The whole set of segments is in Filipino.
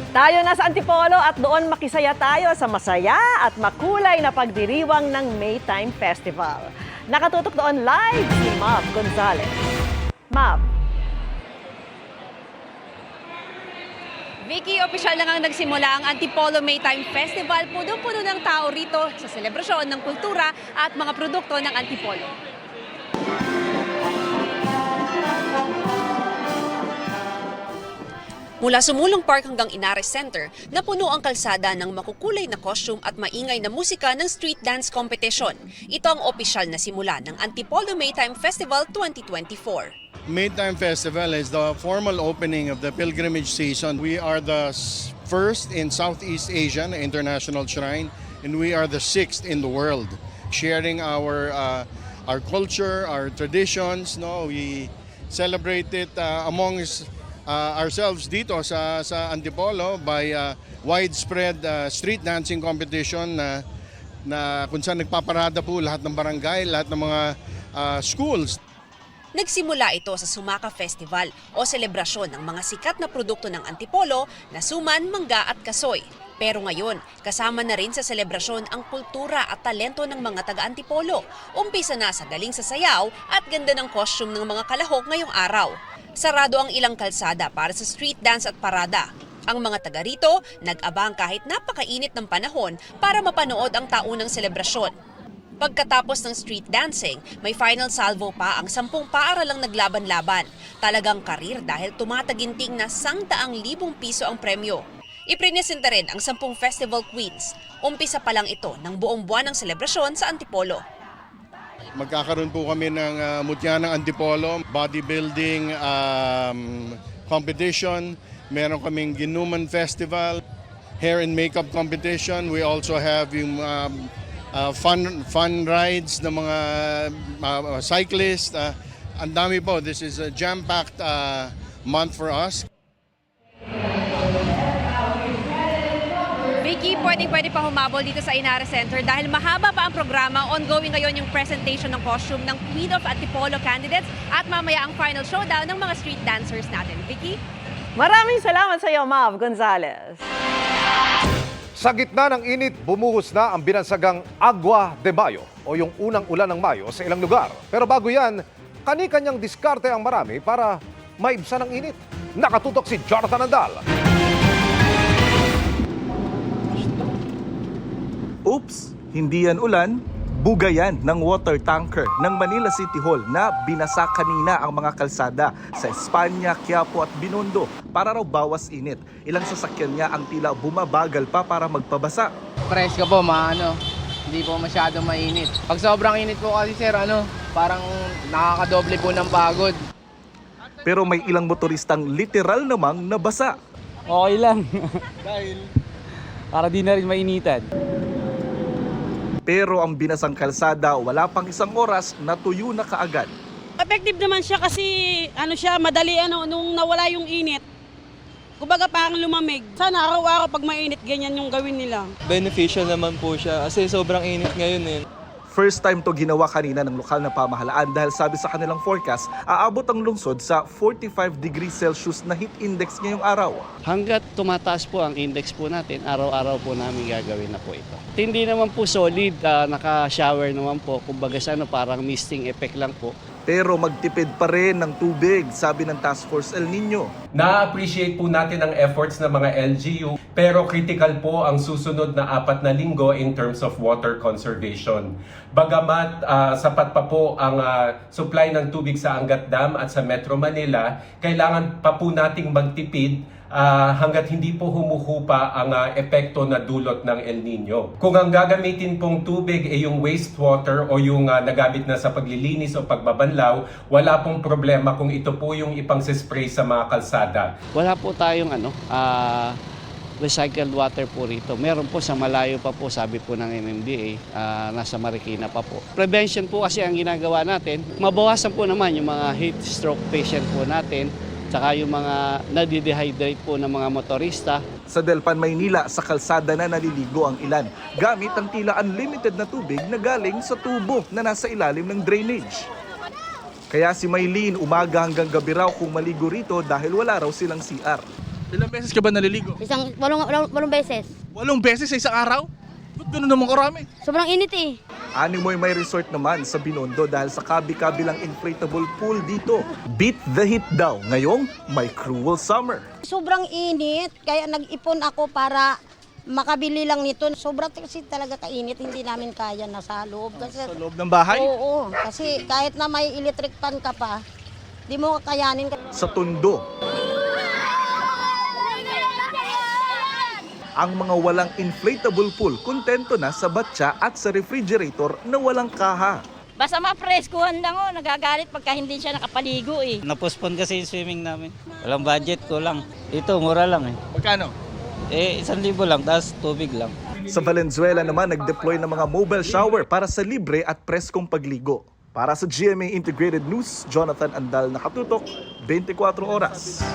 Tayo na sa Antipolo at doon makisaya tayo sa masaya at makulay na pagdiriwang ng Maytime Festival. Nakatutok doon live si Mav Gonzalez. Mav. Vicky, opisyal na ngang nagsimula ang Antipolo Maytime Festival. Puno-puno ng tao rito sa selebrasyon ng kultura at mga produkto ng Antipolo. Mula Sumulong Park hanggang Inares Center, napuno ang kalsada ng makukulay na costume at maingay na musika ng street dance competition. Ito ang opisyal na simula ng Antipolo Maytime Festival 2024. Maytime Festival is the formal opening of the pilgrimage season. We are the first in Southeast Asia na international shrine, and we are the sixth in the world, sharing our culture, our traditions. No, we celebrate it amongst ourselves dito sa Antipolo by widespread street dancing competition na kung saan nagpaparada po lahat ng barangay, lahat ng mga schools. Nagsimula ito sa Sumaka Festival o selebrasyon ng mga sikat na produkto ng Antipolo na suman, mangga at kasoy. Pero ngayon, kasama na rin sa selebrasyon ang kultura at talento ng mga taga-Antipolo. Umpisa na sa galing sa sayaw at ganda ng costume ng mga kalahok ngayong araw. Sarado ang ilang kalsada para sa street dance at parada. Ang mga taga rito nag-abang kahit napakainit ng panahon para mapanood ang taunang selebrasyon. Pagkatapos ng street dancing, may final salvo pa ang 10 paaralang naglaban-laban. Talagang karir dahil tumataginting na 100,000 piso ang premyo. Iprinesenta rin ang 10 festival queens. Umpisa pa lang ito ng buong buwan ng selebrasyon sa Antipolo. Magkakaroon po kami ng mutya ng Antipolo, bodybuilding competition. Meron kaming Ginuman Festival, hair and makeup competition. We also have yung fun rides ng mga cyclists. Ang dami po. This is a jam-packed month for us. Vicky, pwede pa humabol dito sa Inares Center dahil mahaba pa ang programa. Ongoing ngayon yung presentation ng costume ng Queen of Antipolo candidates at mamaya ang final showdown ng mga street dancers natin. Vicky? Maraming salamat sa iyo, Mav Gonzalez. Sa gitna ng init, bumuhos na ang binansagang Agua de Mayo o yung unang ulan ng Mayo sa ilang lugar. Pero bago yan, kani-kanyang diskarte ang marami para maibsan ang init. Nakatutok si Jonathan Andal. Oops, hindi yan ulan, bugayan ng water tanker ng Manila City Hall na binasa kanina ang mga kalsada sa Espanya, Quiapo at Binondo para raw bawas init. Ilang sasakyan niya ang tila bumabagal pa para magpabasa. Presko po, hindi po masyadong mainit. Pag sobrang init po kasi sir, parang nakakadoble po ng pagod. Pero may ilang motoristang literal namang nabasa. Okay lang. Dahil? Para di na rin mainitan. Pero ang binasang kalsada, wala pang isang oras, natuyo na kaagad. Effective naman siya kasi madali nung nawala yung init. Kumbaga parang lumamig. Sana araw-araw pag mainit, ganyan yung gawin nila. Beneficial naman po siya kasi sobrang init ngayon eh. First time to ginawa kanina ng lokal na pamahalaan dahil sabi sa kanilang forecast, aabot ang lungsod sa 45 degrees Celsius na heat index ngayong araw. Hanggat tumataas po ang index po natin, araw-araw po namin gagawin na po ito. Hindi naman po solid, naka-shower naman po, kumbaga parang misting effect lang po. Pero magtipid pa rin ng tubig, sabi ng Task Force El Nino. Na-appreciate po natin ang efforts ng mga LGU, pero critical po ang susunod na 4 na linggo in terms of water conservation. Bagamat sapat pa po ang supply ng tubig sa Angat Dam at sa Metro Manila, kailangan pa po nating magtipid hanggat hindi po humuhupa ang epekto na dulot ng El Nino. Kung ang gagamitin pong tubig ay yung wastewater o yung nagamit na sa paglilinis o pagbabanlaw, wala pong problema kung ito po yung ipang-spray sa mga kalsada. Wala po tayong recycled water po rito. Meron po sa malayo pa po, sabi po ng MMDA, nasa Marikina pa po. Prevention po kasi ang ginagawa natin, mabawasan po naman yung mga heat stroke patient po natin, tsaka yung mga nadidehydrate po ng mga motorista. Sa Delpan, Maynila, sa kalsada na naliligo ang ilan, gamit ang tila unlimited na tubig na galing sa tubo na nasa ilalim ng drainage. Kaya si Maylene, umaga hanggang gabi raw kung maligo rito dahil wala raw silang CR. Ilang beses ka ba naliligo? Walong beses. 8 beses sa isang araw? Ba't gano'n naman karami? Sobrang init eh. Animoy may resort naman sa Binondo dahil sa kabi-kabilang inflatable pool dito. Beat the heat daw. Ngayong may cruel summer. Sobrang init, kaya nag-ipon ako para makabili lang nito. Sobrang kasi talaga kainit, hindi namin kaya nasa loob. Kasi, Sa loob ng bahay? oo, kasi kahit na may electric fan ka pa, di mo kakayanin. Sa Tondo. Ang mga walang inflatable pool, kontento na sa batya at sa refrigerator na walang kaha. Basta mapreskuhan lang nagagalit pagka hindi siya nakapaligo eh. Napospon kasi yung swimming namin. Walang budget ko lang. Ito, mura lang eh. Magkano? 1,000 lang, tapos tubig lang. Sa Valenzuela naman, nag-deploy ng mga mobile shower para sa libre at preskong pagligo. Para sa GMA Integrated News, Jonathan Andal, nakatutok, 24 oras.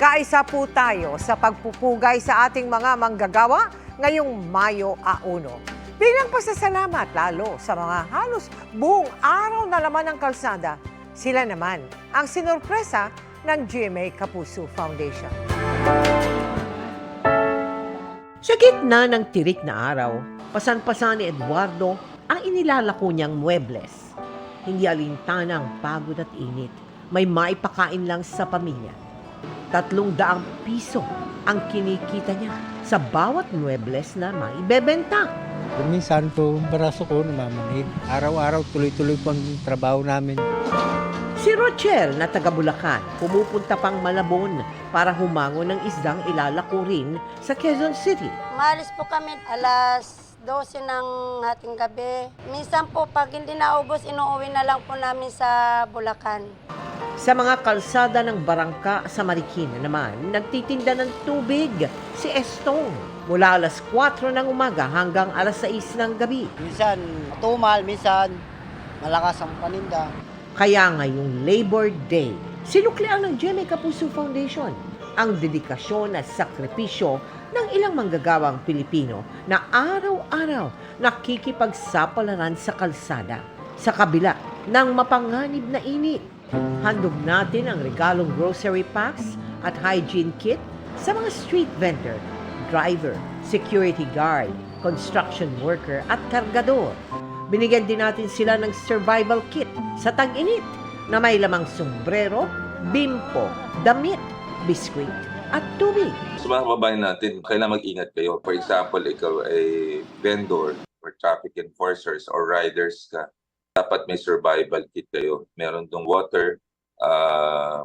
Kaisa po tayo sa pagpupugay sa ating mga manggagawa ngayong Mayo 1. Bilang pasasalamat lalo sa mga halos buong araw na laman ng kalsada, sila naman ang sinurpresa ng GMA Kapuso Foundation. Sa gitna ng tirik na araw, pasan-pasan ni Eduardo ang inilalako niyang muebles. Hindi alintanang pagod at init, may maipakain lang sa pamilya. 300 piso ang kinikita niya sa bawat muebles na maibebenta. Minsan po, baraso ko namamanid. Araw-araw tuloy-tuloy po ang trabaho namin. Si Rochelle na taga Bulacan, pumupunta pang Malabon para humangon ng isdang ilalako rin sa Quezon City. Maalis po kami alas 12 ng hating gabi. Minsan po pag hindi naubos, inuuwi na lang po namin sa Bulacan. Sa mga kalsada ng Barangka sa Marikina naman, nagtitinda ng tubig si Estong mula alas 4 ng umaga hanggang alas 6 ng gabi. Minsan tumal, minsan malakas ang paninda. Kaya ngayong Labor Day, sinuklian ng GMA Kapuso Foundation ang dedikasyon at sakripisyo ng ilang manggagawang Pilipino na araw-araw nakikipagsapalaran sa kalsada sa kabila ng mapanganib na init. Handog natin ang regalong grocery packs at hygiene kit sa mga street vendor, driver, security guard, construction worker at kargador. Binigyan din natin sila ng survival kit sa tag-init na may lamang sombrero, bimpo, damit, biskwit at tubig. Sa mga kababayan natin, kailangan mag-ingat kayo. For example, ikaw ay vendor or traffic enforcers or riders ka. Dapat may survival kit kayo. Meron dong water,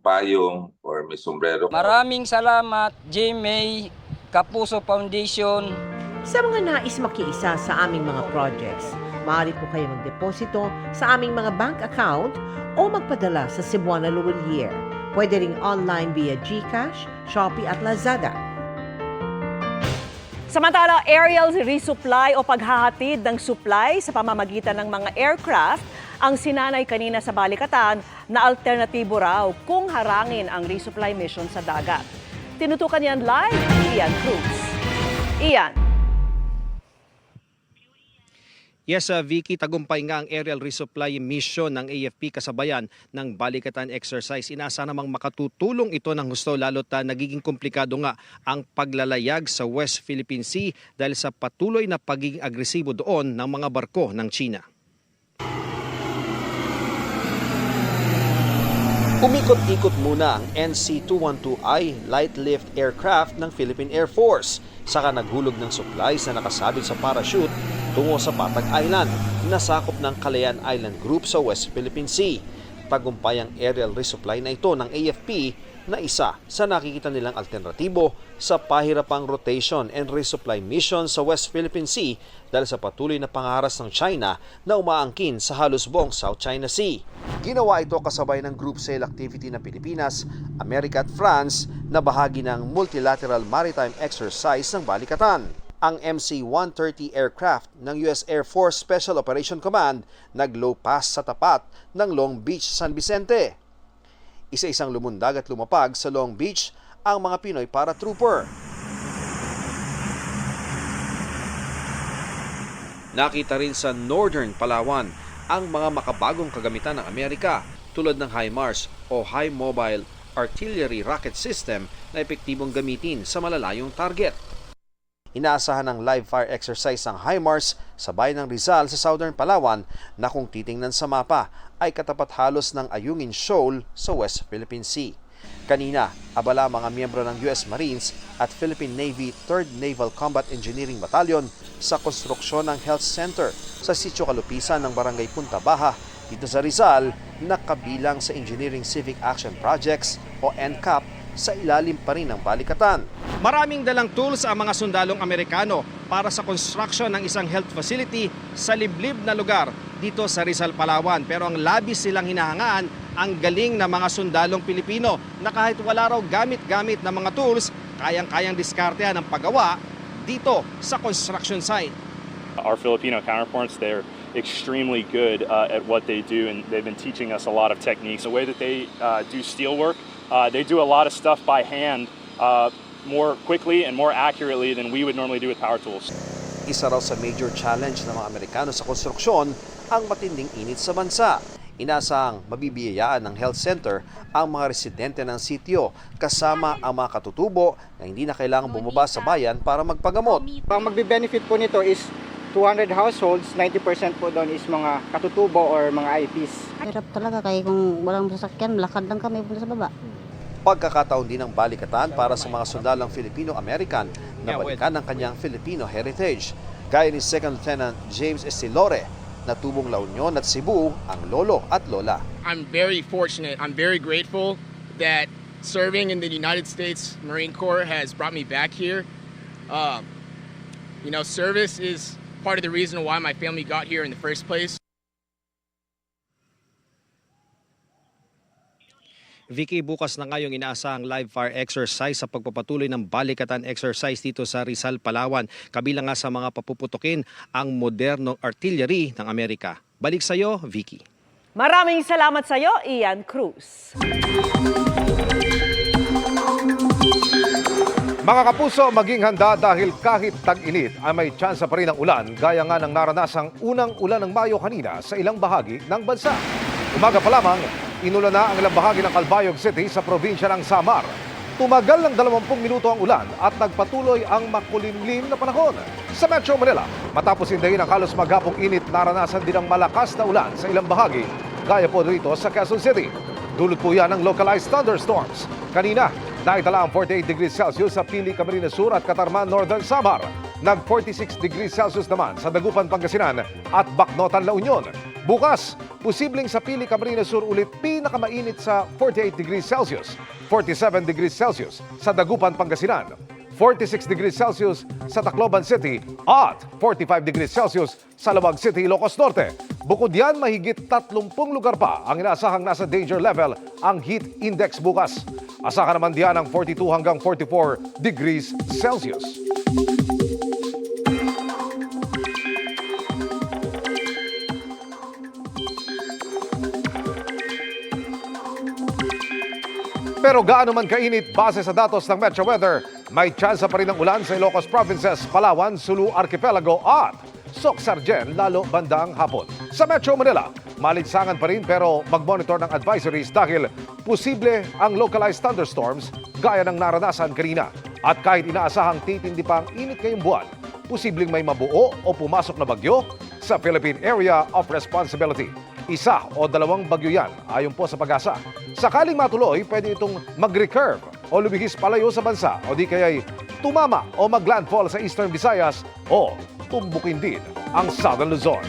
payong, or may sombrero. Maraming salamat, GMA Kapuso Foundation. Sa mga nais makiisa sa aming mga projects, maaari po kayo magdeposito sa aming mga bank account o magpadala sa Cebuana Luwalier. Pwede ring online via GCash, Shopee at Lazada. Samantala, aerial resupply o paghahatid ng supply sa pamamagitan ng mga aircraft ang sinanay kanina sa Balikatan na alternatibo raw kung harangin ang resupply mission sa dagat. Tinutukan yan live ni Ian Cruz. Ian. Yes, Vicky, tagumpay nga ang aerial resupply mission ng AFP kasabayan ng Balikatan exercise. Inasa namang makatutulong ito ng gusto lalo't nagiging komplikado nga ang paglalayag sa West Philippine Sea dahil sa patuloy na pagiging agresibo doon ng mga barko ng China. Umikot-ikot muna ang NC-212I light lift aircraft ng Philippine Air Force. Saka naghulog ng supplies na nakasabit sa parachute tungo sa Patag Island, na sakop ng Calayan Island Group sa West Philippine Sea. Tagumpay ang aerial resupply na ito ng AFP na isa sa nakikita nilang alternatibo sa pahirapang rotation and resupply mission sa West Philippine Sea dahil sa patuloy na pangaharas ng China na umaangkin sa halos buong South China Sea. Ginawa ito kasabay ng group sail activity ng Pilipinas, Amerika at France na bahagi ng multilateral maritime exercise ng Balikatan. Ang MC-130 aircraft ng US Air Force Special Operation Command nag-low pass sa tapat ng Long Beach, San Vicente. Isa-isang lumundag at lumapag sa Long Beach ang mga Pinoy paratrooper. Nakita rin sa Northern Palawan ang mga makabagong kagamitan ng Amerika tulad ng HIMARS o High Mobile Artillery Rocket System na epektibong gamitin sa malalayong target. Inaasahan ng live fire exercise ng HIMARS sa bayan ng Rizal sa Southern Palawan na kung titingnan sa mapa ay katapat halos ng Ayungin Shoal sa West Philippine Sea. Kanina, abala mga miyembro ng US Marines at Philippine Navy 3rd Naval Combat Engineering Battalion sa konstruksyon ng health center sa Sitio Kalupisan ng Barangay Punta Baja dito sa Rizal na kabilang sa Engineering Civic Action Projects o NCAP sa ilalim pa rin ng balikatan. Maraming dalang tools ang mga sundalong Amerikano para sa construction ng isang health facility sa liblib na lugar dito sa Rizal, Palawan. Pero ang labis silang hinahangaan ang galing ng mga sundalong Pilipino na kahit wala raw gamit-gamit na mga tools, kayang-kayang diskartehan ang paggawa dito sa construction site. Our Filipino counterparts, they're extremely good at what they do, and they've been teaching us a lot of techniques. The way that they do steelwork, they do a lot of stuff by hand more quickly and more accurately than we would normally do with power tools. Isa raw sa major challenge ng mga Amerikano sa konstruksyon ang matinding init sa bansa. Inasang mabibiyayaan ng health center ang mga residente ng sitio kasama ang mga katutubo na hindi na kailangang bumaba sa bayan para magpagamot. Ang magbe-benefit po nito is 200 households, 90% po doon is mga katutubo or mga IPs. Hirap talaga kaya kung walang sasakyan, lakad lang kami punta sa baba. Pagkakataon din ng balikatan para sa mga sundalong Filipino-American na balikan ng kanyang Filipino heritage. Gaya ni 2nd Lieutenant James Estilore na tubong La Union at Cebu ang lolo at lola. I'm very fortunate. I'm very grateful that serving in the United States Marine Corps has brought me back here. Service is part of the reason why my family got here in the first place. Vicky, bukas na ngayong inaasahang live fire exercise sa pagpapatuloy ng balikatan exercise dito sa Rizal, Palawan. Kabilang nga sa mga papuputukin ang modernong artillery ng Amerika. Balik sa iyo, Vicky. Maraming salamat sa iyo, Ian Cruz. Mga kapuso, maging handa dahil kahit tag-init ay may tsansa pa rin ng ulan gaya nga ng naranasang unang ulan ng Mayo kanina sa ilang bahagi ng bansa. Umaga pa lamang, inulan na ang ilang bahagi ng Calbayog City sa probinsya ng Samar. Tumagal ng 20 minuto ang ulan at nagpatuloy ang makulimlim na panahon. Sa Metro Manila, matapos hindayin ang halos maghapong init, naranasan din ang malakas na ulan sa ilang bahagi, gaya po dito sa Quezon City. Dulot po yan ng localized thunderstorms. Kanina, naitala ang 48 degrees Celsius sa Pili, Camarines Sur at Catarman, Northern Samar. Nag-46 degrees Celsius naman sa Dagupan, Pangasinan at Bacnotan, La Union. Bukas, posibleng sa Pili, Camarines Sur ulit pinakamainit sa 48 degrees Celsius, 47 degrees Celsius sa Dagupan, Pangasinan, 46 degrees Celsius sa Tacloban City at 45 degrees Celsius sa Lawag City, Ilocos Norte. Bukod yan, mahigit 30 lugar pa ang inaasahang nasa danger level ang heat index bukas. Asahan naman diyan ang 42 hanggang 44 degrees Celsius. Pero gaano man kainit, base sa datos ng Metro Weather, may tsansa pa rin ng ulan sa Ilocos Provinces, Palawan, Sulu Archipelago at Soc-Sargen lalo bandang hapon. Sa Metro Manila, maligsangan pa rin pero mag-monitor ng advisories dahil posible ang localized thunderstorms gaya ng naranasan kanina. At kahit inaasahang titindi pa ang init ngayong buwan, posibleng may mabuo o pumasok na bagyo sa Philippine Area of Responsibility. Isa o dalawang bagyo yan ayon po sa Pag-asa. Sakaling matuloy, pwede itong mag-recurve o lumihis palayo sa bansa o di kaya'y tumama o mag-landfall sa Eastern Visayas o tumbukin din ang Southern Luzon.